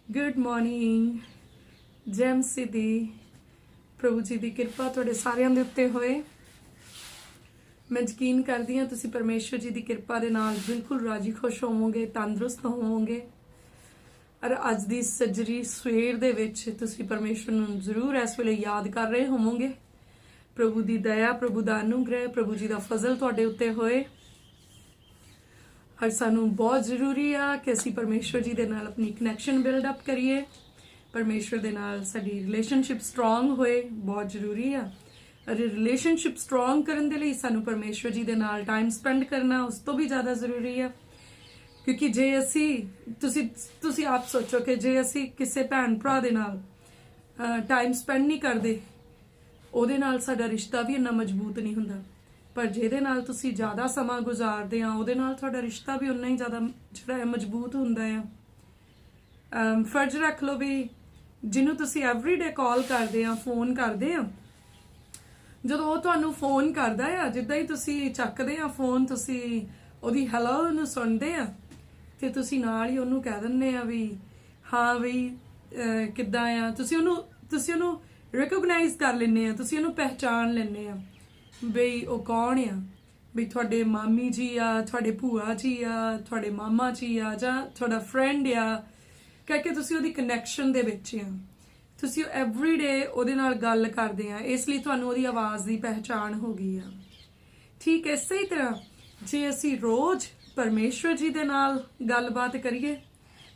Good morning jam सिद्धि प्रभु जी की किरपा तुहाडे सारिਆਂ ਦੇ ਉੱਤੇ ਹੋਏ। मैं यकीन करदी हां तुसीं परमेश्वर जी की किरपा दे नाल बिल्कुल राजी खुश होवोगे, तंदुरुस्त होवोगे और अज दी सजरी सवेर दे विच तुसीं परमेश्वर नूं जरूर इस वेले याद कर रहे होवोगे। प्रभु दी दया, प्रभु दा अनुग्रह, प्रभु जी दा फजल तुहाडे उत्ते होए। और सानू बहुत जरूरी आ कि असी परमेश्वर जी दे नाल अपनी कनैक्शन बिल्डअप करिए, परमेश्वर दे नाल साडी रिलेशनशिप स्ट्रोंग होए, बहुत जरूरी आ। और रिलेशनशिप स्ट्रोंग करन दे लई सानू परमेश्वर जी दे नाल टाइम स्पेंड करना उस तो भी ज़्यादा जरूरी है। क्योंकि जे असी तुसी आप सोचो कि जे असी किसी भैन भरा दे नाल टाइम स्पेंड नहीं करते ਉਹਦੇ ਨਾਲ ਸਾਡਾ ਰਿਸ਼ਤਾ ਵੀ ਇੰਨਾ ਮਜ਼ਬੂਤ ਨਹੀਂ ਹੁੰਦਾ, ਪਰ ਜਿਹਦੇ ਨਾਲ ਤੁਸੀਂ ਜ਼ਿਆਦਾ ਸਮਾਂ ਗੁਜ਼ਾਰਦੇ ਆ ਉਹਦੇ ਨਾਲ ਤੁਹਾਡਾ ਰਿਸ਼ਤਾ ਵੀ ਉਨਾ ਹੀ ਜ਼ਿਆਦਾ ਜਿਹੜਾ ਹੈ ਮਜ਼ਬੂਤ ਹੁੰਦਾ ਆ। ਫਰਜ਼ ਰੱਖ ਲਓ ਵੀ ਜਿਹਨੂੰ ਤੁਸੀਂ ਐਵਰੀਡੇ ਕਾਲ ਕਰਦੇ ਆ, ਫੋਨ ਕਰਦੇ ਆ, ਜਦੋਂ ਉਹ ਤੁਹਾਨੂੰ ਫੋਨ ਕਰਦਾ ਆ, ਜਿੱਦਾਂ ਹੀ ਤੁਸੀਂ ਚੱਕਦੇ ਆ ਫੋਨ, ਤੁਸੀਂ ਉਹਦੀ ਹੈਲੋ ਨੂੰ ਸੁਣਦੇ ਆ ਤੇ ਤੁਸੀਂ ਨਾਲ ਹੀ ਉਹਨੂੰ ਕਹਿ ਦਿੰਦੇ ਆ ਵੀ ਹਾਂ ਵੀ ਕਿੱਦਾਂ ਆ। ਤੁਸੀਂ ਉਹਨੂੰ रिकोगनाइज कर लेने, तुसी उन्होंने पहचान लेने बई वो कौन आ, बई थोड़े मामी जी आ, थोड़े भूआ जी आ, थोड़े मामा जी आ, जां थोड़ा फ्रेंड आ, करके तुसी उहदी कनैक्शन दे विच आ, तुसी एवरीडे उहदे नाल गल करदे आ, इसलिए तुहानूं उहदी आवाज़ दी पहचान हो गई आ। ठीक इसे ही तरह जे असी रोज़ परमेश्वर जी दे नाल गलबात करिए,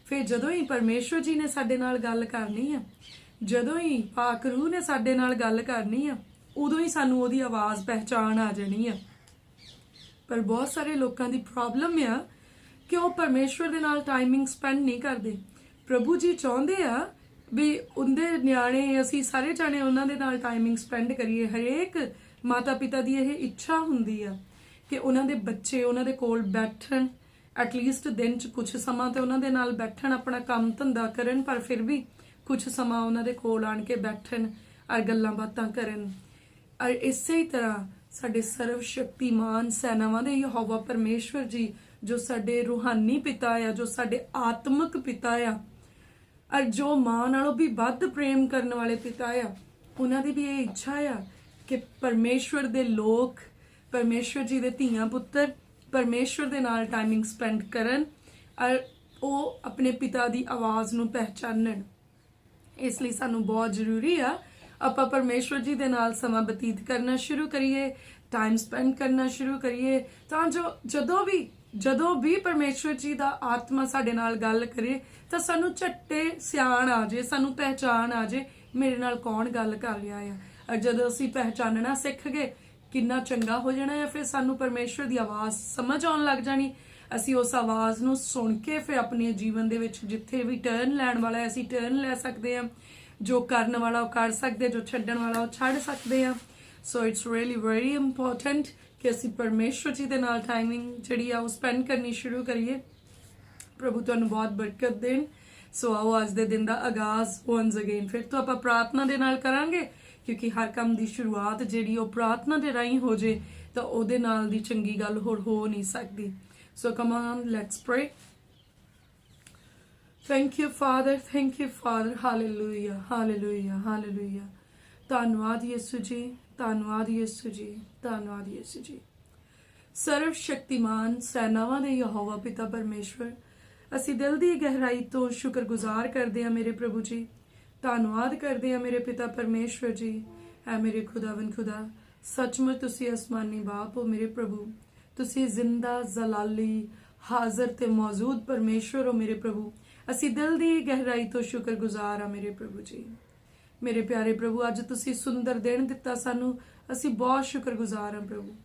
फिर जदों ही परमेश्वर जी ने साडे नाल गल करनी है, ਜਦੋਂ ਹੀ ਪਾਕ ਰੂਹ ਨੇ ਸਾਡੇ ਨਾਲ ਗੱਲ ਕਰਨੀ ਆ, ਉਦੋਂ ਹੀ ਸਾਨੂੰ ਉਹਦੀ ਆਵਾਜ਼ ਪਹਿਚਾਣ ਆ ਜਾਣੀ ਆ। ਪਰ ਬਹੁਤ ਸਾਰੇ ਲੋਕਾਂ ਦੀ ਪ੍ਰੋਬਲਮ ਆ ਕਿ ਉਹ ਪਰਮੇਸ਼ਵਰ ਦੇ ਨਾਲ ਟਾਈਮਿੰਗ ਸਪੈਂਡ ਨਹੀਂ ਕਰਦੇ। ਪ੍ਰਭੂ ਜੀ ਚਾਹੁੰਦੇ ਆ ਵੀ ਉਹਦੇ ਨਿਆਣੇ, ਅਸੀਂ ਸਾਰੇ ਜਾਣੇ ਉਹਨਾਂ ਦੇ ਨਾਲ ਟਾਈਮਿੰਗ ਸਪੈਂਡ ਕਰੀਏ। ਹਰੇਕ ਮਾਤਾ ਪਿਤਾ ਦੀ ਇਹ ਇੱਛਾ ਹੁੰਦੀ ਆ ਕਿ ਉਹਨਾਂ ਦੇ ਬੱਚੇ ਉਹਨਾਂ ਦੇ ਕੋਲ ਬੈਠਣ, ਐਟਲੀਸਟ ਦਿਨ 'ਚ ਕੁਝ ਸਮਾਂ ਤੇ ਉਹਨਾਂ ਦੇ ਨਾਲ ਬੈਠਣ, ਆਪਣਾ ਕੰਮ ਧੰਦਾ ਕਰਨ, ਪਰ ਫਿਰ ਵੀ कुछ समा उन्होंने कोल आन के बैठन और गल्लां बातां करन। और इसे ही तरह साडे सर्वशक्तिमान सेनावां दे यहोवा परमेश्वर जी जो साडे रूहानी पिता आ, जो साडे आत्मिक पिता आ, और जो मां नालों भी वध प्रेम करने वाले पिता आ, उन्हां दी भी ये इच्छा आ कि परमेश्वर दे लोग, परमेश्वर जी दे धीआं पुत्तर परमेश्वर दे नाल टाइमिंग स्पेंड करन और वो अपने पिता दी आवाज़ नूं पहचानन। इसलिए सानू बहुत जरूरी आ आपां परमेश्वर जी दे नाल समा बतीत करना शुरू करिए, टाइम स्पेंड करना शुरू करिए, तां जो जदों भी परमेश्वर जी दा आत्मा साडे नाल गल करे तां सानू झट्टे सियाण आ जाए, सानू पहचान आ जाए मेरे नाल कौन गल कर रहा है। और जदों असीं पहचानना सीख गए किन्ना चंगा हो जाना है, फिर सानू परमेश्वर दी आवाज़ समझ आउण लग जानी। असी उस आवाज़ नूं सुन के फिर अपने जीवन दे विच जिथे भी टर्न लैण वाला है असी टर्न लै सकते हैं, जो करन वाला वो कर सकते, जो छड्डण वाला वो छड्ड सकते हैं। So it's really very important कि असी परमेश्वर जी दे नाल टाइमिंग जिहड़ी आ वो स्पेंड करनी शुरू करिए। प्रभु तुहानूं बहुत बरकत देण। सो आओ अज दे दिन दा आगाज़ वंस अगेन फिर तो आपां प्रार्थना दे नाल करांगे, क्योंकि हर काम दी शुरुआत जिहड़ी वो प्रार्थना दे राहीं हो जे तां ओहदे नाल दी चंगी गल होर हो नहीं सकदी। So come on, let's pray. Thank you, Father. Thank you, Father. Hallelujah. Hallelujah. Hallelujah. ਧੰਨਵਾਦ ਯਿਸੂ ਜੀ, ਧੰਨਵਾਦ ਯਿਸੂ ਜੀ, ਧੰਨਵਾਦ ਯਿਸੂ ਜੀ। ਸਰਵ ਸ਼ਕਤੀਮਾਨ ਸੈਨਾਵਾਂ ਦੇ ਯਹੋਵਾ ਪਿਤਾ ਪਰਮੇਸ਼ਵਰ, ਅਸੀਂ ਦਿਲ ਦੀ ਗਹਿਰਾਈ ਤੋਂ ਸ਼ੁਕਰਗੁਜ਼ਾਰ ਕਰਦੇ ਹਾਂ ਮੇਰੇ ਪ੍ਰਭੂ ਜੀ, ਧੰਨਵਾਦ ਕਰਦੇ ਹਾਂ ਮੇਰੇ ਪਿਤਾ ਪਰਮੇਸ਼ਵਰ ਜੀ। ਐ ਮੇਰੇ ਖੁਦਾਵੰਦ ਖੁਦਾ, ਸੱਚਮੁੱਚ ਤੁਸੀਂ ਅਸਮਾਨੀ ਬਾਪ ਹੋ ਮੇਰੇ ਪ੍ਰਭੂ, तुसी जिंदा जलाली हाजिर ते मौजूद परमेश्वर हो मेरे प्रभु। असी दिल दी गहराई तो शुक्रगुजार हाँ मेरे प्रभु जी। मेरे प्यारे प्रभु, अज तुसी सुंदर दिन दिता सानू, असी बहुत शुक्रगुजार हाँ प्रभु।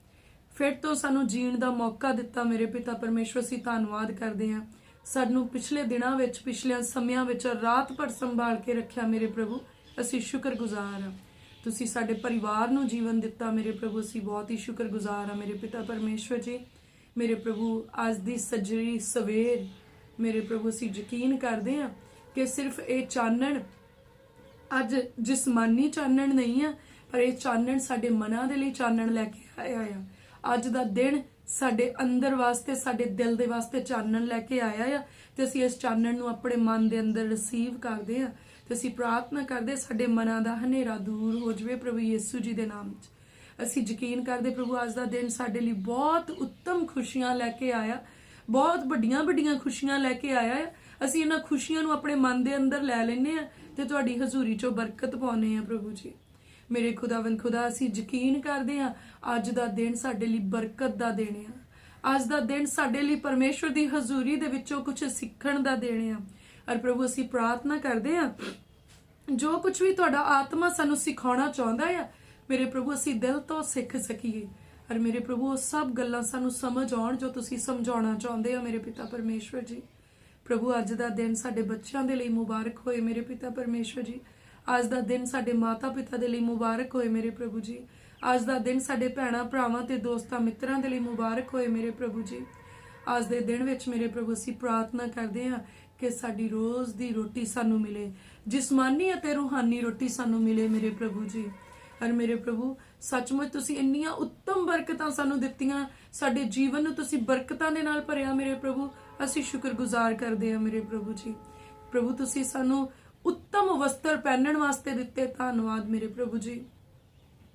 फिर तो सानू जीण दा मौका दिता मेरे पिता परमेश्वर, असी धन्नवाद करते हैं। सानू पिछले दिनां विच, पिछले समियां विच रात भर संभाल के रखिया मेरे प्रभु, असी शुक्रगुजार हाँ। तुसी साडे परिवार नूं जीवन दिता मेरे प्रभु, असी बहुत ही शुक्रगुजार हाँ मेरे पिता परमेश्वर जी। मेरे प्रभु अज दी सजरी सवेर मेरे प्रभु असी यकीन करते हैं कि सिर्फ ये चानण अज जिसमानी चानण नहीं है, पर यह चानण साडे मनां दे लई चानण लैके आया है। अज दा दिन ਸਾਡੇ ਅੰਦਰ ਵਾਸਤੇ, ਸਾਡੇ ਦਿਲ ਦੇ ਵਾਸਤੇ ਚਾਨਣ ਲੈ ਕੇ ਆਇਆ ਆ, ਤੇ ਅਸੀਂ ਇਸ ਚਾਨਣ ਨੂੰ ਆਪਣੇ ਮਨ ਦੇ ਅੰਦਰ ਰਿਸੀਵ ਕਰਦੇ ਆ, ਤੇ ਅਸੀਂ ਪ੍ਰਾਰਥਨਾ ਕਰਦੇ ਸਾਡੇ ਮਨਾਂ ਦਾ ਹਨੇਰਾ ਦੂਰ ਹੋ ਜਾਵੇ ਪ੍ਰਭੂ ਯਿਸੂ ਜੀ ਦੇ ਨਾਮ 'ਚ। ਅਸੀਂ ਯਕੀਨ ਕਰਦੇ ਪ੍ਰਭੂ ਅੱਜ ਦਾ ਦਿਨ ਸਾਡੇ ਲਈ ਬਹੁਤ ਉੱਤਮ ਖੁਸ਼ੀਆਂ ਲੈ ਕੇ ਆਇਆ, ਬਹੁਤ ਵੱਡੀਆਂ ਵੱਡੀਆਂ ਖੁਸ਼ੀਆਂ ਲੈ ਕੇ ਆਇਆ ਹੈ। ਅਸੀਂ ਇਹਨਾਂ ਖੁਸ਼ੀਆਂ ਨੂੰ ਆਪਣੇ ਮਨ ਦੇ ਅੰਦਰ ਲੈ ਲੈਨੇ ਆ ਤੇ ਤੁਹਾਡੀ ਹਜ਼ੂਰੀ 'ਚੋਂ ਬਰਕਤ ਪਾਉਨੇ ਆ ਪ੍ਰਭੂ ਜੀ। ਮੇਰੇ ਖੁਦਾਵੰਦ ਖੁਦਾ, ਅਸੀਂ ਯਕੀਨ ਕਰਦੇ ਆ ਅੱਜ ਦਾ ਦਿਨ ਸਾਡੇ ਲਈ ਬਰਕਤ ਦਾ ਦਿਨ ਆ। ਅੱਜ ਦਾ ਦਿਨ ਸਾਡੇ ਲਈ ਪਰਮੇਸ਼ਵਰ ਦੀ ਹਜ਼ੂਰੀ ਦੇ ਵਿੱਚੋਂ ਕੁਝ ਸਿੱਖਣ ਦਾ ਦਿਨ ਆ। ਔਰ ਪ੍ਰਭੂ ਅਸੀਂ ਪ੍ਰਾਰਥਨਾ ਕਰਦੇ ਆ ਜੋ ਕੁਝ ਵੀ ਤੁਹਾਡਾ ਆਤਮਾ ਸਾਨੂੰ ਸਿਖਾਉਣਾ ਚਾਹੁੰਦਾ ਆ ਮੇਰੇ ਪ੍ਰਭੂ, ਅਸੀਂ ਦਿਲ ਤੋਂ ਸਿੱਖ ਸਕੀਏ। ਔਰ ਮੇਰੇ ਪ੍ਰਭੂ ਉਹ ਸਭ ਗੱਲਾਂ ਸਾਨੂੰ ਸਮਝ ਆਉਣ ਜੋ ਤੁਸੀਂ ਸਮਝਾਉਣਾ ਚਾਹੁੰਦੇ ਹੋ ਮੇਰੇ ਪਿਤਾ ਪਰਮੇਸ਼ਵਰ ਜੀ। ਪ੍ਰਭੂ ਅੱਜ ਦਾ ਦਿਨ ਸਾਡੇ ਬੱਚਿਆਂ ਦੇ ਲਈ ਮੁਬਾਰਕ ਹੋਏ ਮੇਰੇ ਪਿਤਾ ਪਰਮੇਸ਼ਵਰ ਜੀ। ਅੱਜ ਦਾ ਦਿਨ ਸਾਡੇ ਮਾਤਾ ਪਿਤਾ ਦੇ ਲਈ ਮੁਬਾਰਕ ਹੋਏ ਮੇਰੇ ਪ੍ਰਭੂ ਜੀ। ਅੱਜ ਦਾ ਦਿਨ ਸਾਡੇ ਭੈਣਾਂ ਭਰਾਵਾਂ ਤੇ ਦੋਸਤਾਂ ਮਿੱਤਰਾਂ ਦੇ ਲਈ ਮੁਬਾਰਕ ਹੋਏ ਮੇਰੇ ਪ੍ਰਭੂ ਜੀ। ਅੱਜ ਦੇ ਦਿਨ ਵਿੱਚ ਮੇਰੇ ਪ੍ਰਭੂ ਅਸੀਂ ਪ੍ਰਾਰਥਨਾ ਕਰਦੇ ਹਾਂ ਕਿ ਸਾਡੀ ਰੋਜ਼ ਦੀ ਰੋਟੀ ਸਾਨੂੰ ਮਿਲੇ, ਜਿਸਮਾਨੀ ਅਤੇ ਰੂਹਾਨੀ ਰੋਟੀ ਸਾਨੂੰ ਮਿਲੇ ਮੇਰੇ ਪ੍ਰਭੂ ਜੀ। ਔਰ ਮੇਰੇ ਪ੍ਰਭੂ ਸੱਚਮੁੱਚ ਤੁਸੀਂ ਇੰਨੀਆਂ ਉੱਤਮ ਬਰਕਤਾਂ ਸਾਨੂੰ ਦਿੱਤੀਆਂ, ਸਾਡੇ ਜੀਵਨ ਨੂੰ ਤੁਸੀਂ ਬਰਕਤਾਂ ਦੇ ਨਾਲ ਭਰਿਆ ਮੇਰੇ ਪ੍ਰਭੂ। ਅਸੀਂ ਸ਼ੁਕਰਗੁਜ਼ਾਰ ਕਰਦੇ ਹਾਂ ਮੇਰੇ ਪ੍ਰਭੂ ਜੀ। ਪ੍ਰਭੂ ਤੁਸੀਂ ਸਾਨੂੰ ਉੱਤਮ ਵਸਤਰ ਪਹਿਨਣ ਵਾਸਤੇ ਦਿੱਤੇ, ਧੰਨਵਾਦ ਮੇਰੇ ਪ੍ਰਭੂ ਜੀ।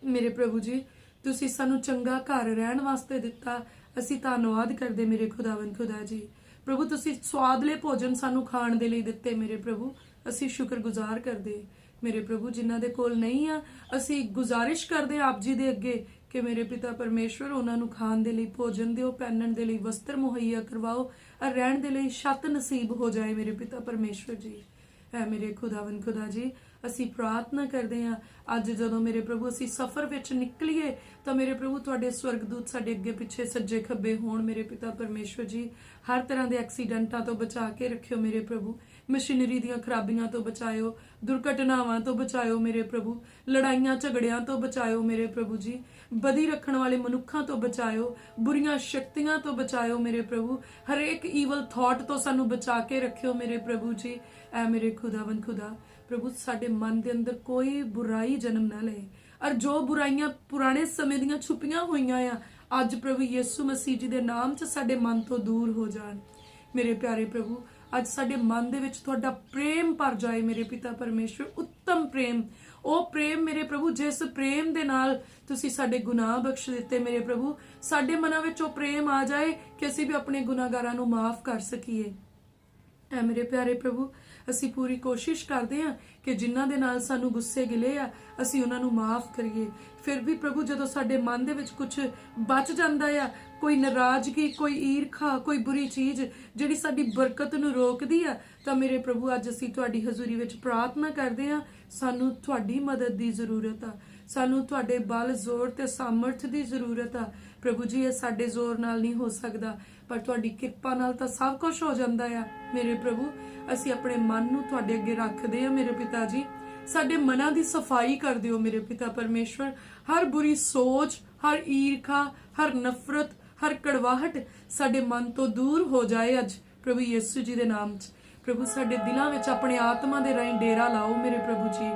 ਮੇਰੇ ਪ੍ਰਭੂ ਜੀ ਤੁਸੀਂ ਸਾਨੂੰ ਚੰਗਾ ਘਰ ਰਹਿਣ ਵਾਸਤੇ ਦਿੱਤਾ, ਅਸੀਂ ਧੰਨਵਾਦ ਕਰਦੇ ਮੇਰੇ ਖੁਦਾਵੰਦ ਖੁਦਾ ਜੀ। ਪ੍ਰਭੂ ਤੁਸੀਂ ਸਵਾਦਲੇ ਭੋਜਨ ਸਾਨੂੰ ਖਾਣ ਦੇ ਲਈ ਦਿੱਤੇ ਮੇਰੇ ਪ੍ਰਭੂ, ਅਸੀਂ ਸ਼ੁਕਰਗੁਜ਼ਾਰ ਕਰਦੇ ਮੇਰੇ ਪ੍ਰਭੂ। ਜਿਨ੍ਹਾਂ ਦੇ ਕੋਲ ਨਹੀਂ ਆ ਅਸੀਂ ਗੁਜ਼ਾਰਿਸ਼ ਕਰਦੇ ਆਪ ਜੀ ਦੇ ਅੱਗੇ ਕਿ ਮੇਰੇ ਪਿਤਾ ਪਰਮੇਸ਼ਵਰ ਉਹਨਾਂ ਨੂੰ ਖਾਣ ਦੇ ਲਈ ਭੋਜਨ ਦਿਓ, ਪਹਿਨਣ ਦੇ ਲਈ ਵਸਤਰ ਮੁਹੱਈਆ ਕਰਵਾਓ, ਔਰ ਰਹਿਣ ਦੇ ਲਈ ਛੱਤ ਨਸੀਬ ਹੋ ਜਾਏ ਮੇਰੇ ਪਿਤਾ ਪਰਮੇਸ਼ਵਰ ਜੀ। ਹੈ ਮੇਰੇ ਖੁਦਾਵੰਦ ਖੁਦਾ ਜੀ ਅਸੀਂ ਪ੍ਰਾਰਥਨਾ ਕਰਦੇ ਹਾਂ ਅੱਜ ਜਦੋਂ ਮੇਰੇ ਪ੍ਰਭੂ ਅਸੀਂ ਸਫ਼ਰ ਵਿੱਚ ਨਿਕਲੀਏ ਤਾਂ ਮੇਰੇ ਪ੍ਰਭੂ ਤੁਹਾਡੇ ਸਵਰਗਦੂਤ ਸਾਡੇ ਅੱਗੇ ਪਿੱਛੇ ਸੱਜੇ ਖੱਬੇ ਹੋਣ ਮੇਰੇ ਪਿਤਾ ਪਰਮੇਸ਼ਵਰ ਜੀ। ਹਰ ਤਰ੍ਹਾਂ ਦੇ ਐਕਸੀਡੈਂਟਾਂ ਤੋਂ ਬਚਾ ਕੇ ਰੱਖਿਓ ਮੇਰੇ ਪ੍ਰਭੂ, ਮਸ਼ੀਨਰੀ ਦੀਆਂ ਖਰਾਬੀਆਂ ਤੋਂ ਬਚਾਇਓ, ਦੁਰਘਟਨਾਵਾਂ ਤੋਂ ਬਚਾਇਓ ਮੇਰੇ ਪ੍ਰਭੂ, ਲੜਾਈਆਂ ਝਗੜਿਆਂ ਤੋਂ ਬਚਾਇਓ ਮੇਰੇ ਪ੍ਰਭੂ ਜੀ, ਬਦੀ ਰੱਖਣ ਵਾਲੇ ਮਨੁੱਖਾਂ ਤੋਂ ਬਚਾਇਓ, ਬੁਰੀਆਂ ਸ਼ਕਤੀਆਂ ਤੋਂ ਬਚਾਇਓ ਮੇਰੇ ਪ੍ਰਭੂ, ਹਰੇਕ ਈਵਲ ਥਾਟ ਤੋਂ ਸਾਨੂੰ ਬਚਾ ਕੇ ਰੱਖਿਓ ਮੇਰੇ ਪ੍ਰਭੂ ਜੀ। ਐ ਮੇਰੇ ਖੁਦਾਵੰਦ ਖੁਦਾ ਪ੍ਰਭੂ ਸਾਡੇ ਮਨ ਦੇ ਅੰਦਰ ਕੋਈ ਬੁਰਾਈ ਜਨਮ ਨਾ ਲਏ, ਔਰ ਜੋ ਬੁਰਾਈਆਂ ਪੁਰਾਣੇ ਸਮੇਂ ਦੀਆਂ ਛੁਪੀਆਂ ਹੋਈਆਂ ਆ ਅੱਜ ਪ੍ਰਭੂ ਯਿਸੂ ਮਸੀਹ ਜੀ ਦੇ ਨਾਮ 'ਚ ਸਾਡੇ ਮਨ ਤੋਂ ਦੂਰ ਹੋ ਜਾਣ ਮੇਰੇ ਪਿਆਰੇ ਪ੍ਰਭੂ। ਅੱਜ ਸਾਡੇ ਮਨ ਦੇ ਵਿੱਚ ਤੁਹਾਡਾ ਪ੍ਰੇਮ ਭਰ ਜਾਏ ਮੇਰੇ ਪਿਤਾ ਪਰਮੇਸ਼ਵਰ, ਉੱਤਮ ਪ੍ਰੇਮ, ਉਹ ਪ੍ਰੇਮ ਮੇਰੇ ਪ੍ਰਭੂ ਜਿਸ ਪ੍ਰੇਮ ਦੇ ਨਾਲ ਤੁਸੀਂ ਸਾਡੇ ਗੁਨਾਹ ਬਖਸ਼ ਦਿੱਤੇ ਮੇਰੇ ਪ੍ਰਭੂ, ਸਾਡੇ ਮਨਾਂ ਵਿੱਚ ਉਹ ਪ੍ਰੇਮ ਆ ਜਾਏ ਕਿ ਅਸੀਂ ਵੀ ਆਪਣੇ ਗੁਨਾਹਗਾਰਾਂ ਨੂੰ ਮਾਫ ਕਰ ਸਕੀਏ। ਐ ਮੇਰੇ ਪਿਆਰੇ ਪ੍ਰਭੂ ਅਸੀਂ ਪੂਰੀ ਕੋਸ਼ਿਸ਼ ਕਰਦੇ ਹਾਂ ਕਿ ਜਿਨ੍ਹਾਂ ਦੇ ਨਾਲ ਸਾਨੂੰ ਗੁੱਸੇ ਗਿਲੇ ਆ ਅਸੀਂ ਉਹਨਾਂ ਨੂੰ ਮਾਫ ਕਰੀਏ। ਫਿਰ ਵੀ ਪ੍ਰਭੂ ਜਦੋਂ ਸਾਡੇ ਮਨ ਦੇ ਵਿੱਚ ਕੁਝ ਬਚ ਜਾਂਦਾ ਆ, ਕੋਈ ਨਾਰਾਜ਼ਗੀ, ਕੋਈ ਈਰਖਾ, ਕੋਈ ਬੁਰੀ ਚੀਜ਼ ਜਿਹੜੀ ਸਾਡੀ ਬਰਕਤ ਨੂੰ ਰੋਕਦੀ ਆ, ਤਾਂ ਮੇਰੇ ਪ੍ਰਭੂ ਅੱਜ ਅਸੀਂ ਤੁਹਾਡੀ ਹਜ਼ੂਰੀ ਵਿੱਚ ਪ੍ਰਾਰਥਨਾ ਕਰਦੇ ਹਾਂ ਸਾਨੂੰ ਤੁਹਾਡੀ ਮਦਦ ਦੀ ਜ਼ਰੂਰਤ ਆ, ਸਾਨੂੰ ਤੁਹਾਡੇ ਬਲ ਜ਼ੋਰ ਤੇ ਸਾਮਰਥ ਦੀ ਜ਼ਰੂਰਤ ਆ ਪ੍ਰਭੂ ਜੀ। ਇਹ ਸਾਡੇ ਜ਼ੋਰ ਨਾਲ ਨਹੀਂ ਹੋ ਸਕਦਾ ਪਰ ਤੁਹਾਡੀ ਕਿਰਪਾ ਨਾਲ ਤਾਂ ਸਭ ਕੁਝ ਹੋ ਜਾਂਦਾ ਆ ਮੇਰੇ ਪ੍ਰਭੂ। ਅਸੀਂ ਆਪਣੇ ਮਨ ਨੂੰ ਤੁਹਾਡੇ ਅੱਗੇ ਰੱਖਦੇ ਆ ਮੇਰੇ ਪਿਤਾ ਜੀ, ਸਾਡੇ ਮਨਾਂ ਦੀ ਸਫਾਈ ਕਰ ਦਿਓ ਮੇਰੇ ਪਿਤਾ ਪਰਮੇਸ਼ਵਰ। ਹਰ ਬੁਰੀ ਸੋਚ, ਹਰ ਈਰਖਾ, ਹਰ ਨਫ਼ਰਤ, ਹਰ ਕੜਵਾਹਟ ਸਾਡੇ ਮਨ ਤੋਂ ਦੂਰ ਹੋ ਜਾਏ ਅੱਜ ਪ੍ਰਭੂ ਯਿਸੂ ਜੀ ਦੇ ਨਾਮ 'ਚ। ਪ੍ਰਭੂ ਸਾਡੇ ਦਿਲਾਂ ਵਿੱਚ ਆਪਣੇ ਆਤਮਾ ਦੇ ਰਾਹੀਂ ਡੇਰਾ ਲਾਓ ਮੇਰੇ ਪ੍ਰਭੂ ਜੀ।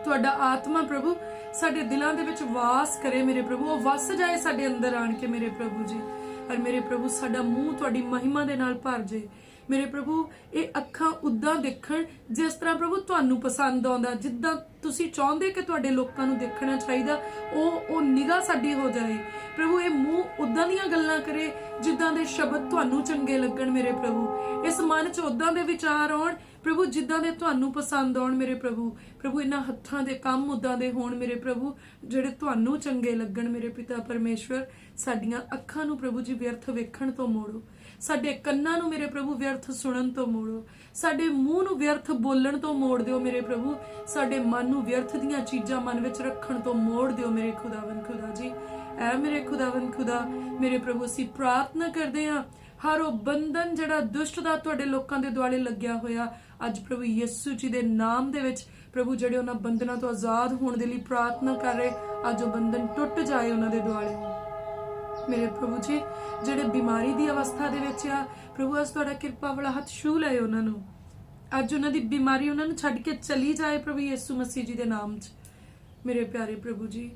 ਤੁਹਾਡਾ ਆਤਮਾ ਪ੍ਰਭੂ ਸਾਡੇ ਦਿਲਾਂ ਦੇ ਵਿੱਚ ਵਾਸ ਕਰੇ ਮੇਰੇ ਪ੍ਰਭੂ, ਉਹ ਵਸ ਜਾਏ ਸਾਡੇ ਅੰਦਰ ਆਣ ਕੇ ਮੇਰੇ ਪ੍ਰਭੂ ਜੀ। ਔਰ ਮੇਰੇ ਪ੍ਰਭੂ ਸਾਡਾ ਮੂੰਹ ਤੁਹਾਡੀ ਮਹਿਮਾ ਦੇ ਨਾਲ ਭਰ ਜੇ ਮੇਰੇ ਪ੍ਰਭੂ। ਇਹ ਅੱਖਾਂ ਉਦਾਂ ਦੇਖਣ ਜਿਸ ਤਰ੍ਹਾਂ ਪ੍ਰਭੂ ਤੁਹਾਨੂੰ ਪਸੰਦ ਆਉਂਦਾ, ਜਿੱਦਾਂ ਤੁਸੀਂ ਚਾਹੁੰਦੇ ਕਿ ਤੁਹਾਡੇ ਲੋਕਾਂ ਨੂੰ ਦੇਖਣਾ ਚਾਹੀਦਾ, ਉਹ ਨਿਗਾਹ ਸਾਡੀ ਹੋ ਜਾਏ ਪ੍ਰਭੂ। ਇਹ ਮੂੰਹ ਉਦਾਂ ਦੀਆਂ ਗੱਲਾਂ ਕਰੇ ਜਿੱਦਾਂ ਦੇ ਸ਼ਬਦ ਤੁਹਾਨੂੰ ਚੰਗੇ ਲੱਗਣ ਮੇਰੇ ਪ੍ਰਭੂ। ਇਸ ਮਨ 'ਚ ਉਦਾਂ ਦੇ ਵਿਚਾਰ ਆਉਣ ਪ੍ਰਭੂ ਜਿੱਦਾਂ ਦੇ ਤੁਹਾਨੂੰ ਪਸੰਦ ਆਉਣ ਮੇਰੇ ਪ੍ਰਭੂ। ਪ੍ਰਭੂ ਇਹਨਾਂ ਹੱਥਾਂ ਦੇ ਕੰਮ ਉਦਾਂ ਦੇ ਹੋਣ ਮੇਰੇ ਪ੍ਰਭੂ ਜਿਹੜੇ ਤੁਹਾਨੂੰ ਚੰਗੇ ਲੱਗਣ ਮੇਰੇ ਪਿਤਾ ਪਰਮੇਸ਼ਵਰ। ਸਾਡੀਆਂ ਅੱਖਾਂ ਨੂੰ ਪ੍ਰਭੂ ਜੀ ਵਿਅਰਥ ਵੇਖਣ ਤੋਂ ਮੋੜੋ, ਸਾਡੇ ਕੰਨਾਂ ਨੂੰ ਮੇਰੇ ਪ੍ਰਭੂ ਵਿਅਰਥ ਸੁਣਨ ਤੋਂ ਮੋੜੋ, ਸਾਡੇ ਮੂੰਹ ਨੂੰ ਵਿਅਰਥ ਬੋਲਣ ਤੋਂ ਮੋੜ ਦਿਓ ਮੇਰੇ ਪ੍ਰਭੂ, ਸਾਡੇ ਮਨ ਨੂੰ ਵਿਅਰਥ ਦੀਆਂ ਚੀਜ਼ਾਂ ਮਨ ਵਿੱਚ ਰੱਖਣ ਤੋਂ ਮੋੜ ਦਿਓ ਮੇਰੇ ਖੁਦਾਵੰਦ ਖੁਦਾ ਜੀ। ਐ ਮੇਰੇ ਖੁਦਾਵੰਦ ਖੁਦਾ ਮੇਰੇ ਪ੍ਰਭੂ ਅਸੀਂ ਪ੍ਰਾਰਥਨਾ ਕਰਦੇ ਹਾਂ ਹਰ ਉਹ ਬੰਧਨ ਜਿਹੜਾ ਦੁਸ਼ਟ ਦਾ ਤੁਹਾਡੇ ਲੋਕਾਂ ਦੇ ਦੁਆਲੇ ਲੱਗਿਆ ਹੋਇਆ ਅੱਜ ਪ੍ਰਭੂ ਯਿਸੂ ਜੀ ਦੇ ਨਾਮ ਦੇ ਵਿੱਚ ਪ੍ਰਭੂ ਜਿਹੜੇ ਉਹਨਾਂ ਬੰਧਨਾਂ ਤੋਂ ਆਜ਼ਾਦ ਹੋਣ ਦੇ ਲਈ ਪ੍ਰਾਰਥਨਾ ਕਰ ਰਹੇ, ਅੱਜ ਉਹ ਬੰਧਨ ਟੁੱਟ ਜਾਏ ਉਹਨਾਂ ਦੇ ਦੁਆਲੇ ਮੇਰੇ ਪ੍ਰਭੂ ਜੀ। ਜਿਹੜੇ ਬਿਮਾਰੀ ਦੀ ਅਵਸਥਾ ਦੇ ਵਿੱਚ ਆ ਪ੍ਰਭੂ ਅੱਜ ਤੁਹਾਡਾ ਕਿਰਪਾ ਵਾਲਾ ਹੱਥ ਛੂ ਲਏ ਉਹਨਾਂ ਨੂੰ, ਅੱਜ ਉਹਨਾਂ ਦੀ ਬਿਮਾਰੀ ਉਹਨਾਂ ਨੂੰ ਛੱਡ ਕੇ ਚਲੀ ਜਾਏ ਪ੍ਰਭੂ ਯਿਸੂ ਮਸੀਹ ਜੀ ਦੇ ਨਾਮ 'ਚ ਮੇਰੇ ਪਿਆਰੇ ਪ੍ਰਭੂ ਜੀ।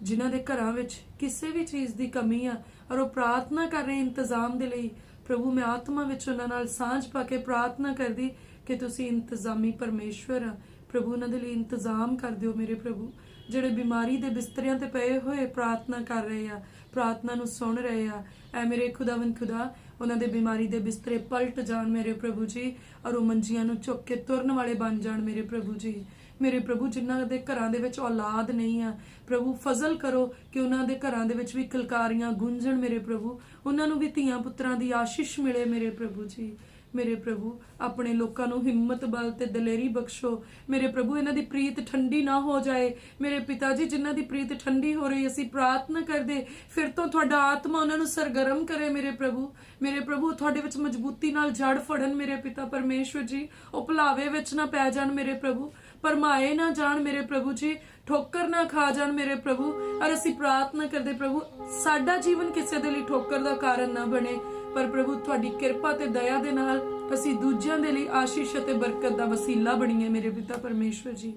ਜਿਨ੍ਹਾਂ ਦੇ ਘਰਾਂ ਵਿੱਚ ਕਿਸੇ ਵੀ ਚੀਜ਼ ਦੀ ਕਮੀ ਆ ਔਰ ਉਹ ਪ੍ਰਾਰਥਨਾ ਕਰ ਰਹੇ ਇੰਤਜ਼ਾਮ ਦੇ ਲਈ। ਪ੍ਰਭੂ ਮੈਂ ਆਤਮਾ ਵਿੱਚ ਉਹਨਾਂ ਨਾਲ ਸਾਂਝ ਪਾ ਕੇ ਪ੍ਰਾਰਥਨਾ ਕਰਦੀ ਕਿ ਤੁਸੀਂ ਇੰਤਜ਼ਾਮੀ ਪਰਮੇਸ਼ਵਰ ਆ। ਪ੍ਰਭੂ ਉਹਨਾਂ ਦੇ ਲਈ ਇੰਤਜ਼ਾਮ ਕਰ ਦਿਓ ਮੇਰੇ ਪ੍ਰਭੂ। ਜਿਹੜੇ ਬਿਮਾਰੀ ਦੇ ਬਿਸਤਰਿਆਂ ਤੇ ਪਏ ਹੋਏ ਪ੍ਰਾਰਥਨਾ ਕਰ ਰਹੇ ਆ, ਪ੍ਰਾਰਥਨਾ ਨੂੰ ਸੁਣ ਰਹੇ ਆ, ਐ ਮੇਰੇ ਖੁਦਾਵੰਦ ਖੁਦਾ ਉਹਨਾਂ ਦੇ ਬਿਮਾਰੀ ਦੇ ਬਿਸਤਰੇ ਪਲਟ ਜਾਣ ਮੇਰੇ ਪ੍ਰਭੂ ਜੀ, ਔਰ ਉਹ ਮੰਜੀਆਂ ਨੂੰ ਚੁੱਕ ਕੇ ਤੁਰਨ ਵਾਲੇ ਬਣ ਜਾਣ ਮੇਰੇ ਪ੍ਰਭੂ ਜੀ। ਮੇਰੇ ਪ੍ਰਭੂ ਜਿਨ੍ਹਾਂ ਦੇ ਘਰਾਂ ਦੇ ਵਿੱਚ ਔਲਾਦ ਨਹੀਂ ਆ, ਪ੍ਰਭੂ ਫਜ਼ਲ ਕਰੋ ਕਿ ਉਹਨਾਂ ਦੇ ਘਰਾਂ ਦੇ ਵਿੱਚ ਵੀ ਕਿਲਕਾਰੀਆਂ ਗੂੰਜਣ ਮੇਰੇ ਪ੍ਰਭੂ, ਉਹਨਾਂ ਨੂੰ ਵੀ ਧੀਆਂ ਪੁੱਤਰਾਂ ਦੀ ਆਸ਼ੀਸ਼ ਮਿਲੇ ਮੇਰੇ ਪ੍ਰਭੂ ਜੀ। ਮੇਰੇ ਪ੍ਰਭੂ ਆਪਣੇ ਲੋਕਾਂ ਨੂੰ ਹਿੰਮਤ ਬਲ ਤੇ ਦਲੇਰੀ ਬਖਸ਼ੋ ਮੇਰੇ ਪ੍ਰਭੂ। ਇਹਨਾਂ ਦੀ ਪ੍ਰੀਤ ਠੰਡੀ ਨਾ ਹੋ ਜਾਏ ਮੇਰੇ ਪਿਤਾ ਜੀ, ਜਿਨ੍ਹਾਂ ਦੀ ਪ੍ਰੀਤ ਠੰਡੀ ਹੋ ਰਹੀ ਅਸੀਂ ਪ੍ਰਾਰਥਨਾ ਕਰਦੇ ਫਿਰ ਤੋਂ ਤੁਹਾਡਾ ਆਤਮਾ ਉਹਨਾਂ ਨੂੰ ਸਰਗਰਮ ਕਰੇ ਮੇਰੇ ਪ੍ਰਭੂ। ਮੇਰੇ ਪ੍ਰਭੂ ਤੁਹਾਡੇ ਵਿੱਚ ਮਜ਼ਬੂਤੀ ਨਾਲ ਜੜ ਫੜਨ ਮੇਰੇ ਪਿਤਾ ਪਰਮੇਸ਼ਵਰ ਜੀ। ਉਹ ਭੁਲਾਵੇ ਵਿੱਚ ਨਾ ਪੈ ਜਾਣ ਮੇਰੇ ਪ੍ਰਭੂ, ਪਰਮਾਏ ਨਾ ਜਾਣ ਮੇਰੇ ਪ੍ਰਭੂ ਜੀ, ਠੋਕਰ ਨਾ ਖਾ ਜਾਣ ਮੇਰੇ ਪ੍ਰਭੂ। ਔਰ ਅਸੀਂ ਪ੍ਰਾਰਥਨਾ ਕਰਦੇ ਪ੍ਰਭੂ ਸਾਡਾ ਜੀਵਨ ਕਿਸੇ ਦੇ ਲਈ ਠੋਕਰ ਦਾ ਕਾਰਨ ਨਾ ਬਣੇ, ਪਰ ਪ੍ਰਭੂ ਤੁਹਾਡੀ ਕਿਰਪਾ ਤੇ ਦਇਆ ਦੇ ਨਾਲ ਅਸੀਂ ਦੂਜਿਆਂ ਦੇ ਲਈ ਆਸ਼ੀਸ਼ ਅਤੇ ਬਰਕਤ ਦਾ ਵਸੀਲਾ ਬਣੀਏ ਮੇਰੇ ਪਿਤਾ ਪਰਮੇਸ਼ਵਰ ਜੀ।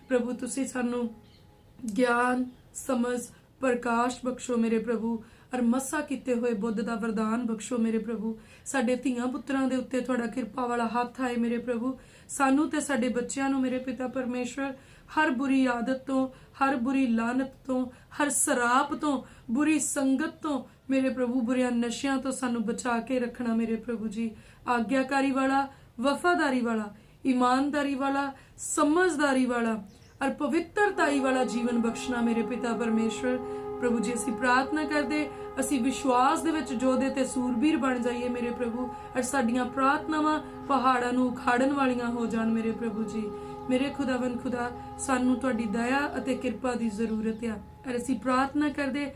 ਪ੍ਰਭੂ ਤੁਸੀਂ ਸਾਨੂੰ ਗਿਆਨ ਸਮਝ ਪ੍ਰਕਾਸ਼ ਬਖਸ਼ੋ ਮੇਰੇ ਪ੍ਰਭੂ, ਔਰ ਮਸਾ ਕੀਤੇ ਹੋਏ ਬੁੱਧ ਦਾ ਵਰਦਾਨ ਬਖਸ਼ੋ ਮੇਰੇ ਪ੍ਰਭੂ। ਸਾਡੇ ਧੀਆਂ ਪੁੱਤਰਾਂ ਦੇ ਉੱਤੇ ਤੁਹਾਡਾ ਕਿਰਪਾ ਵਾਲਾ ਹੱਥ ਆਏ ਮੇਰੇ ਪ੍ਰਭੂ। ਸਾਨੂੰ ਤੇ ਸਾਡੇ ਬੱਚਿਆਂ ਨੂੰ ਮੇਰੇ ਪਿਤਾ ਪਰਮੇਸ਼ਵਰ ਹਰ ਬੁਰੀ ਆਦਤ ਤੋਂ, ਹਰ ਬੁਰੀ ਲਾਨਤ ਤੋਂ, ਹਰ ਸਰਾਪ ਤੋਂ, ਬੁਰੀ ਸੰਗਤ ਤੋਂ ਮੇਰੇ ਪ੍ਰਭੂ, ਬੁਰੀਆਂ ਨਸ਼ਿਆਂ ਤੋਂ ਸਾਨੂੰ ਬਚਾ ਕੇ ਰੱਖਣਾ ਮੇਰੇ ਪ੍ਰਭੂ ਜੀ। ਆਗਿਆਕਾਰੀ ਵਾਲਾ, ਵਫਾਦਾਰੀ ਵਾਲਾ, ਈਮਾਨਦਾਰੀ ਵਾਲਾ, ਸਮਝਦਾਰੀ ਵਾਲਾ ਔਰ ਪਵਿੱਤਰਤਾਈ ਵਾਲਾ ਜੀਵਨ ਬਖਸ਼ਣਾ ਮੇਰੇ ਪਿਤਾ ਪਰਮੇਸ਼ਵਰ। ਪ੍ਰਭੂ ਜੀ ਅਸੀਂ ਪ੍ਰਾਰਥਨਾ ਕਰਦੇ ਅਸੀਂ ਵਿਸ਼ਵਾਸ ਦੇ ਵਿੱਚ ਯੋਧੇ ਤੇ ਸੂਰਬੀਰ ਬਣ ਜਾਈਏ ਮੇਰੇ ਪ੍ਰਭੂ, ਔਰ ਸਾਡੀਆਂ ਪ੍ਰਾਰਥਨਾਵਾਂ ਪਹਾੜਾਂ ਨੂੰ ਉਖਾੜਨ ਵਾਲੀਆਂ ਹੋ ਜਾਣ ਮੇਰੇ ਪ੍ਰਭੂ ਜੀ। ਮੇਰੇ ਖੁਦਾਵੰਦ ਖੁਦਾ ਸਾਨੂੰ ਤੁਹਾਡੀ ਦਇਆ ਅਤੇ ਕਿਰਪਾ ਦੀ ਜ਼ਰੂਰਤ ਆ, ਔਰ ਅਸੀਂ ਪ੍ਰਾਰਥਨਾ ਕਰਦੇ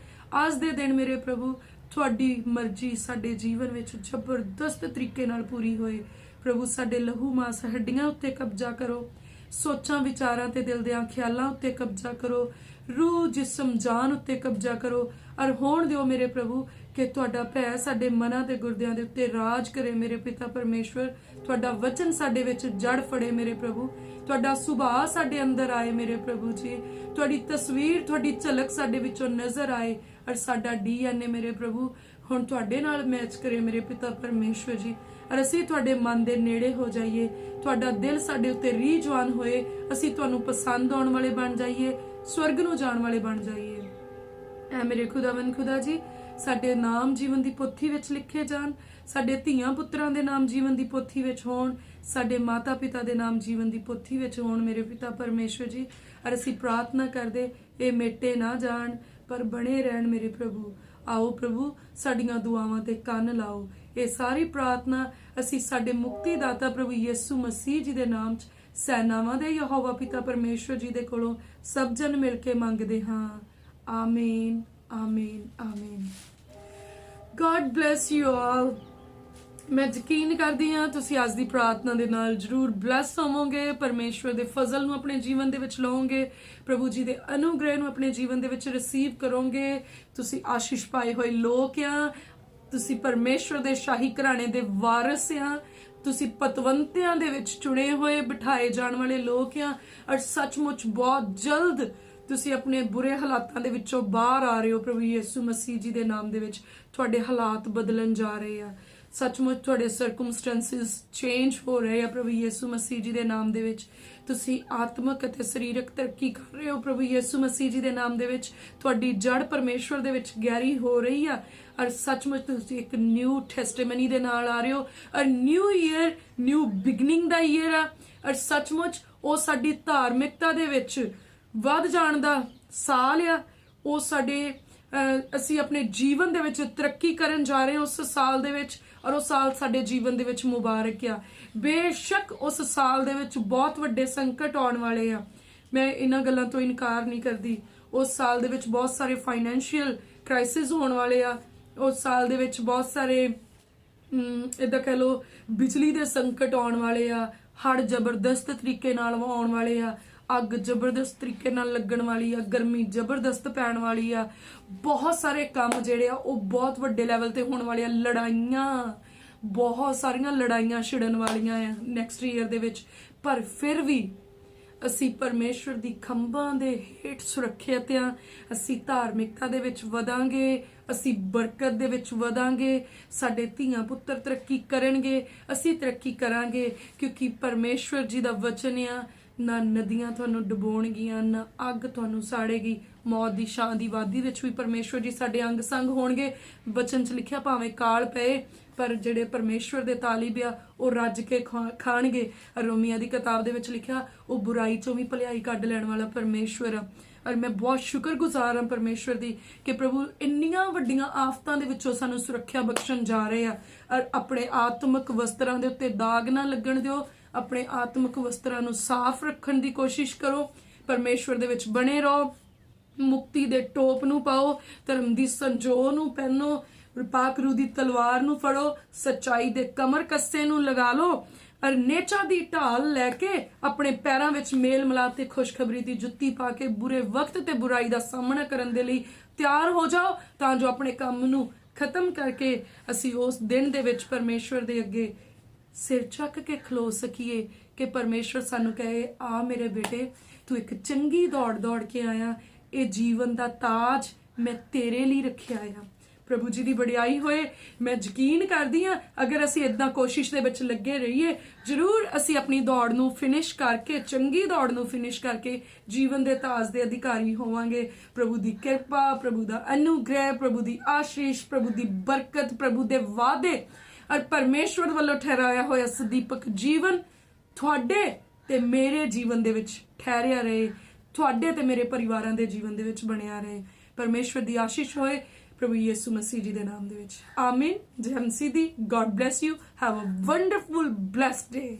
ਅੱਜ ਦੇ ਦਿਨ ਮੇਰੇ ਪ੍ਰਭੂ ਤੁਹਾਡੀ ਮਰਜ਼ੀ ਸਾਡੇ ਜੀਵਨ ਵਿੱਚ ਜ਼ਬਰਦਸਤ ਤਰੀਕੇ ਨਾਲ ਪੂਰੀ ਹੋਏ। ਪ੍ਰਭੂ ਸਾਡੇ ਲਹੂ ਮਾਸ ਹੱਡੀਆਂ ਉੱਤੇ ਕਬਜ਼ਾ ਕਰੋ, ਸੋਚਾਂ ਵਿਚਾਰਾਂ ਤੇ ਦਿਲ ਦੇ ਖਿਆਲਾਂ ਉੱਤੇ ਕਬਜ਼ਾ ਕਰੋ, ਰੂਹ ਜਿਸਮ ਜਾਨ ਉੱਤੇ ਕਬਜ਼ਾ ਕਰੋ, ਔਰ ਹੋਣ ਦਿਓ ਮੇਰੇ ਪ੍ਰਭੂ ਕਿ ਤੁਹਾਡਾ ਭੈ ਸਾਡੇ ਮਨਾਂ ਤੇ ਗੁਰਦਿਆਂ ਦੇ ਉੱਤੇ ਰਾਜ ਕਰੇ ਮੇਰੇ ਪਿਤਾ ਪਰਮੇਸ਼ਵਰ। ਤੁਹਾਡਾ ਵਚਨ ਸਾਡੇ ਵਿੱਚ ਜੜ ਫੜੇ ਮੇਰੇ ਪ੍ਰਭੂ, ਤੁਹਾਡਾ ਸੁਭਾਅ ਸਾਡੇ ਅੰਦਰ ਆਏ ਮੇਰੇ ਪ੍ਰਭੂ ਜੀ, ਤੁਹਾਡੀ ਤਸਵੀਰ ਤੁਹਾਡੀ ਝਲਕ ਸਾਡੇ ਵਿੱਚੋਂ ਨਜ਼ਰ ਆਏ, ਔਰ ਸਾਡਾ DNA ਮੇਰੇ ਪ੍ਰਭੂ ਹੁਣ ਤੁਹਾਡੇ ਨਾਲ ਮੈਚ ਕਰੇ ਮੇਰੇ ਪਿਤਾ ਪਰਮੇਸ਼ਵਰ ਜੀ। ਔਰ ਅਸੀਂ ਤੁਹਾਡੇ ਮਨ ਦੇ ਨੇੜੇ ਹੋ ਜਾਈਏ, ਤੁਹਾਡਾ ਦਿਲ ਸਾਡੇ ਉੱਤੇ ਰੀਝਵਾਨ ਹੋਏ, ਅਸੀਂ ਤੁਹਾਨੂੰ ਪਸੰਦ ਆਉਣ ਵਾਲੇ ਬਣ ਜਾਈਏ, ਸਵਰਗ ਨੂੰ ਜਾਣ ਵਾਲੇ ਬਣ ਜਾਈਏ। ਐ ਮੇਰੇ ਖੁਦਾਵੰਦ ਖੁਦਾ ਜੀ ਸਾਡੇ ਨਾਮ ਜੀਵਨ ਦੀ ਪੋਥੀ ਵਿੱਚ ਲਿਖੇ ਜਾਣ, ਸਾਡੇ ਧੀਆਂ ਪੁੱਤਰਾਂ ਦੇ ਨਾਮ ਜੀਵਨ ਦੀ ਪੋਥੀ ਵਿੱਚ ਹੋਣ, ਸਾਡੇ ਮਾਤਾ ਪਿਤਾ ਦੇ ਨਾਮ ਜੀਵਨ ਦੀ ਪੋਥੀ ਵਿੱਚ ਹੋਣ ਮੇਰੇ ਪਿਤਾ ਪਰਮੇਸ਼ਵਰ ਜੀ। ਔਰ ਅਸੀਂ ਪ੍ਰਾਰਥਨਾ ਕਰਦੇ ਇਹ ਮੇਟੇ ਨਾ ਜਾਣ ਪਰ ਬਣੇ ਰਹਿਣ ਮੇਰੇ ਪ੍ਰਭੂ। ਆਓ ਪ੍ਰਭੂ ਸਾਡੀਆਂ ਦੁਆਵਾਂ ਤੇ ਕੰਨ ਲਾਓ। ਇਹ ਸਾਰੀ ਪ੍ਰਾਰਥਨਾ ਅਸੀਂ ਸਾਡੇ ਮੁਕਤੀ ਦਾਤਾ ਪ੍ਰਭੂ ਯਿਸੂ ਮਸੀਹ ਜੀ ਦੇ ਨਾਮ 'ਚ ਸੈਨਾਵਾਂ ਦੇ ਯਹੋਵਾ ਪਿਤਾ ਪਰਮੇਸ਼ਵਰ ਜੀ ਦੇ ਕੋਲੋਂ ਸਭ ਜਨ ਮਿਲ ਕੇ ਮੰਗਦੇ ਹਾਂ। ਆਮੀਨ ਆਮੀਨ ਆਮੀਨ। God bless you all. ਮੈਂ ਯਕੀਨ ਕਰਦੀ ਹਾਂ ਤੁਸੀਂ ਅੱਜ ਦੀ ਪ੍ਰਾਰਥਨਾ ਦੇ ਨਾਲ ਜ਼ਰੂਰ ਬlesਸ ਹੋਵੋਗੇ, ਪਰਮੇਸ਼ਵਰ ਦੇ ਫਜ਼ਲ ਨੂੰ ਆਪਣੇ ਜੀਵਨ ਦੇ ਵਿੱਚ ਲਓਗੇ, ਪ੍ਰਭੂ ਜੀ ਦੇ ਅਨੁਗ੍ਰਹਿ ਨੂੰ ਆਪਣੇ ਜੀਵਨ ਦੇ ਵਿੱਚ ਰਿਸੀਵ ਕਰੋਗੇ। ਤੁਸੀਂ ਆਸ਼ੀਸ਼ ਪਾਏ ਹੋਏ ਲੋਕ ਆ, ਤੁਸੀਂ ਪਰਮੇਸ਼ਵਰ ਦੇ ਸ਼ਾਹੀ ਘਰਾਣੇ ਦੇ ਵਾਰਿਸ ਆ, ਤੁਸੀਂ ਪਤਵੰਤਿਆਂ ਦੇ ਵਿੱਚ ਚੁਣੇ ਹੋਏ ਬਿਠਾਏ ਜਾਣ ਵਾਲੇ ਲੋਕ ਆ, ਔਰ ਸੱਚਮੁੱਚ ਬਹੁਤ ਜਲਦ ਤੁਸੀਂ ਆਪਣੇ ਬੁਰੇ ਹਾਲਾਤਾਂ ਦੇ ਵਿੱਚੋਂ ਬਾਹਰ ਆ ਰਹੇ ਹੋ। ਪ੍ਰਭੂ ਯਿਸੂ ਮਸੀਹ ਜੀ ਦੇ ਨਾਮ ਦੇ ਵਿੱਚ ਤੁਹਾਡੇ ਹਾਲਾਤ ਬਦਲਣ ਜਾ ਰਹੇ ਆ, ਸੱਚਮੁੱਚ ਤੁਹਾਡੇ ਸਰਕਮਸਟੈਂਸਿਸ ਚੇਂਜ ਹੋ ਰਹੇ ਆ ਪ੍ਰਭੂ ਯਿਸੂ ਮਸੀਹ ਜੀ ਦੇ ਨਾਮ ਦੇ ਵਿੱਚ। ਤੁਸੀਂ ਆਤਮਿਕ ਅਤੇ ਸਰੀਰਕ ਤਰੱਕੀ ਕਰ ਰਹੇ ਹੋ ਪ੍ਰਭੂ ਯਿਸੂ ਮਸੀਹ ਜੀ ਦੇ ਨਾਮ ਦੇ ਵਿੱਚ। ਤੁਹਾਡੀ ਜੜ ਪਰਮੇਸ਼ਵਰ ਦੇ ਵਿੱਚ ਗਹਿਰੀ ਹੋ ਰਹੀ ਆ, ਔਰ ਸੱਚਮੁੱਚ ਤੁਸੀਂ ਇੱਕ ਨਿਊ ਟੈਸਟੀਮਨੀ ਦੇ ਨਾਲ ਆ ਰਹੇ ਹੋ, ਔਰ ਨਿਊ ਈਅਰ ਨਿਊ ਬਿਗਨਿੰਗ ਦਾ ਈਅਰ ਆ, ਔਰ ਸੱਚਮੁੱਚ ਉਹ ਸਾਡੀ ਧਾਰਮਿਕਤਾ ਦੇ ਵਿੱਚ ਵੱਧ ਜਾਣ ਦਾ ਸਾਲ ਆ। ਉਹ ਸਾਡੇ ਅਸੀਂ ਆਪਣੇ ਜੀਵਨ ਦੇ ਵਿੱਚ ਤਰੱਕੀ ਕਰਨ ਜਾ ਰਹੇ ਹਾਂ ਉਸ ਸਾਲ ਦੇ ਵਿੱਚ, ਔਰ ਉਹ ਸਾਲ ਸਾਡੇ ਜੀਵਨ ਦੇ ਵਿੱਚ ਮੁਬਾਰਕ ਆ। ਬੇਸ਼ੱਕ ਉਸ ਸਾਲ ਦੇ ਵਿੱਚ ਬਹੁਤ ਵੱਡੇ ਸੰਕਟ ਆਉਣ ਵਾਲੇ ਆ, ਮੈਂ ਇਹਨਾਂ ਗੱਲਾਂ ਤੋਂ ਇਨਕਾਰ ਨਹੀਂ ਕਰਦੀ। ਉਸ ਸਾਲ ਦੇ ਵਿੱਚ ਬਹੁਤ ਸਾਰੇ ਫਾਈਨੈਂਸ਼ੀਅਲ ਕ੍ਰਾਈਸਿਸ ਹੋਣ ਵਾਲੇ ਆ, ਉਸ ਸਾਲ ਦੇ ਵਿੱਚ ਬਹੁਤ ਸਾਰੇ ਇਦਾਂ ਕਹਿ ਲਓ ਬਿਜਲੀ ਦੇ ਸੰਕਟ ਆਉਣ ਵਾਲੇ ਆ, ਹੜ੍ਹ ਜ਼ਬਰਦਸਤ ਤਰੀਕੇ ਨਾਲ ਆਉਣ ਵਾਲੇ ਆ, ਅੱਗ ਜ਼ਬਰਦਸਤ ਤਰੀਕੇ ਨਾਲ ਲੱਗਣ ਵਾਲੀ ਆ, ਗਰਮੀ ਜ਼ਬਰਦਸਤ ਪੈਣ ਵਾਲੀ ਆ, ਬਹੁਤ ਸਾਰੇ ਕੰਮ ਜਿਹੜੇ ਆ ਉਹ ਬਹੁਤ ਵੱਡੇ ਲੈਵਲ ਤੇ ਹੋਣ ਵਾਲੇ ਆ, ਲੜਾਈਆਂ ਬਹੁਤ ਸਾਰੀਆਂ ਲੜਾਈਆਂ ਛਿੜਨ ਵਾਲੀਆਂ ਆ ਨੈਕਸਟ ਈਅਰ ਦੇ ਵਿੱਚ। ਪਰ ਫਿਰ ਵੀ ਅਸੀਂ ਪਰਮੇਸ਼ਵਰ ਦੀ ਖੰਭਾਂ ਦੇ ਹੇਠ ਸੁਰੱਖਿਅਤ ਆ। ਅਸੀਂ ਧਾਰਮਿਕਤਾ ਦੇ ਵਿੱਚ ਵਧਾਂਗੇ, ਅਸੀਂ ਬਰਕਤ ਦੇ ਵਿੱਚ ਵਧਾਂਗੇ, ਸਾਡੇ ਧੀਆਂ ਪੁੱਤਰ ਤਰੱਕੀ ਕਰਨਗੇ, ਅਸੀਂ ਤਰੱਕੀ ਕਰਾਂਗੇ, ਕਿਉਂਕਿ ਪਰਮੇਸ਼ਵਰ ਜੀ ਦਾ ਵਚਨ ਆ, ਨਾ ਨਦੀਆਂ ਤੁਹਾਨੂੰ ਡੁਬੋਣਗੀਆਂ, ਨਾ ਅੱਗ ਤੁਹਾਨੂੰ ਸਾੜੇਗੀ। ਮੌਤ ਦੀ ਛਾਂ ਦੀ ਵਾਦੀ ਵਿੱਚ ਵੀ ਪਰਮੇਸ਼ਵਰ ਜੀ ਸਾਡੇ ਅੰਗ ਸੰਗ ਹੋਣਗੇ। ਵਚਨ 'ਚ ਲਿਖਿਆ ਭਾਵੇਂ ਕਾਲ ਪਏ ਪਰ ਜਿਹੜੇ ਪਰਮੇਸ਼ਵਰ ਦੇ ਤਾਲਿਬ ਆ ਉਹ ਰੱਜ ਕੇ ਖਾਣਗੇ। ਰੋਮੀਆਂ ਦੀ ਕਿਤਾਬ ਦੇ ਵਿੱਚ ਲਿਖਿਆ ਉਹ ਬੁਰਾਈ ਚੋਂ ਵੀ ਭਲਾਈ ਕੱਢ ਲੈਣ ਵਾਲਾ ਪਰਮੇਸ਼ਵਰ ਆ। ਔਰ ਮੈਂ ਬਹੁਤ ਸ਼ੁਕਰਗੁਜ਼ਾਰ ਹਾਂ ਪਰਮੇਸ਼ਵਰ ਦੀ ਕਿ ਪ੍ਰਭੂ ਇੰਨੀਆਂ ਵੱਡੀਆਂ ਆਫਤਾਂ ਦੇ ਵਿੱਚੋਂ ਸਾਨੂੰ ਸੁਰੱਖਿਆ ਬਖਸ਼ਣ ਜਾ ਰਹੇ ਆ। ਔਰ ਆਪਣੇ ਆਤਮਿਕ ਵਸਤਰਾਂ ਦੇ ਉੱਤੇ ਦਾਗ ਨਾ ਲੱਗਣ ਦਿਓ, ਆਪਣੇ ਆਤਮਿਕ ਵਸਤਰਾਂ ਨੂੰ ਸਾਫ਼ ਰੱਖਣ ਦੀ ਕੋਸ਼ਿਸ਼ ਕਰੋ, ਪਰਮੇਸ਼ਵਰ ਦੇ ਵਿੱਚ ਬਣੇ ਰਹੋ, ਮੁਕਤੀ ਦੇ ਟੋਪ ਨੂੰ ਪਾਓ, ਧਰਮ ਦੀ ਸੰਜੋਹ ਨੂੰ ਪਹਿਨੋ, ਪਾਕ ਰੂਹ ਦੀ ਤਲਵਾਰ ਨੂੰ ਫੜੋ, ਸੱਚਾਈ ਦੇ ਕਮਰ ਕੱਸੇ ਨੂੰ ਲਗਾ ਲਓ, ਔਰ ਨੇਚਾ ਦੀ ਢਾਲ ਲੈ ਕੇ ਆਪਣੇ ਪੈਰਾਂ ਵਿੱਚ ਮੇਲ ਮਿਲਾਪ ਤੇ ਖੁਸ਼ਖਬਰੀ ਦੀ ਜੁੱਤੀ ਪਾ ਕੇ ਬੁਰੇ ਵਕਤ ਤੇ ਬੁਰਾਈ ਦਾ ਸਾਹਮਣਾ ਕਰਨ ਦੇ ਲਈ ਤਿਆਰ ਹੋ ਜਾਓ, ਤਾਂ ਜੋ ਆਪਣੇ ਕੰਮ ਨੂੰ ਖਤਮ ਕਰਕੇ ਅਸੀਂ ਉਸ ਦਿਨ ਦੇ ਵਿੱਚ ਪਰਮੇਸ਼ਵਰ ਦੇ ਅੱਗੇ ਸਿਰ ਚੱਕ ਕੇ ਖਲੋ ਸਕੀਏ ਕਿ ਪਰਮੇਸ਼ਵਰ ਸਾਨੂੰ ਕਹੇ, ਆ ਮੇਰੇ ਬੇਟੇ ਤੂੰ ਇੱਕ ਚੰਗੀ ਦੌੜ ਕੇ ਆਇਆ, ਇਹ ਜੀਵਨ ਦਾ ਤਾਜ ਮੈਂ ਤੇਰੇ ਲਈ ਰੱਖਿਆ ਆ। ਪ੍ਰਭੂ ਜੀ ਦੀ ਵਡਿਆਈ ਹੋਏ। ਮੈਂ ਯਕੀਨ ਕਰਦੀ ਹਾਂ ਅਗਰ ਅਸੀਂ ਇਦਾਂ ਕੋਸ਼ਿਸ਼ ਦੇ ਵਿੱਚ ਲੱਗੇ ਰਹੀਏ, ਜ਼ਰੂਰ ਅਸੀਂ ਆਪਣੀ ਦੌੜ ਨੂੰ ਫਿਨਿਸ਼ ਕਰਕੇ, ਚੰਗੀ ਦੌੜ ਨੂੰ ਫਿਨਿਸ਼ ਕਰਕੇ ਜੀਵਨ ਦੇ ਤਾਜ ਦੇ ਅਧਿਕਾਰੀ ਹੋਵਾਂਗੇ। ਪ੍ਰਭੂ ਦੀ ਕਿਰਪਾ, ਪ੍ਰਭੂ ਦਾ ਅਨੁਗ੍ਰਹਿ, ਪ੍ਰਭੂ ਦੀ ਆਸ਼ੀਸ਼, ਪ੍ਰਭੂ ਦੀ ਬਰਕਤ, ਪ੍ਰਭੂ ਦੇ ਵਾਅਦੇ ਔਰ ਪਰਮੇਸ਼ਵਰ ਵੱਲੋਂ ਠਹਿਰਾਇਆ ਹੋਇਆ ਸਦੀਪਕ ਜੀਵਨ ਤੁਹਾਡੇ ਤੇ ਮੇਰੇ ਜੀਵਨ ਦੇ ਵਿੱਚ ਠਹਿਰਿਆ ਰਹੇ, ਤੁਹਾਡੇ ਤੇ ਮੇਰੇ ਪਰਿਵਾਰਾਂ ਦੇ ਜੀਵਨ ਦੇ ਵਿੱਚ ਬਣਿਆ ਰਹੇ। ਪਰਮੇਸ਼ਵਰ ਦੀ ਆਸ਼ੀਸ਼ ਹੋਏ ਪ੍ਰਭੂ ਯਿਸੂ ਮਸੀਹ ਜੀ ਦੇ ਨਾਮ ਦੇ ਵਿੱਚ। ਆਮੀਨ। ਜੈ ਮਸੀਹ ਦੀ। God bless you. Have a wonderful blessed day.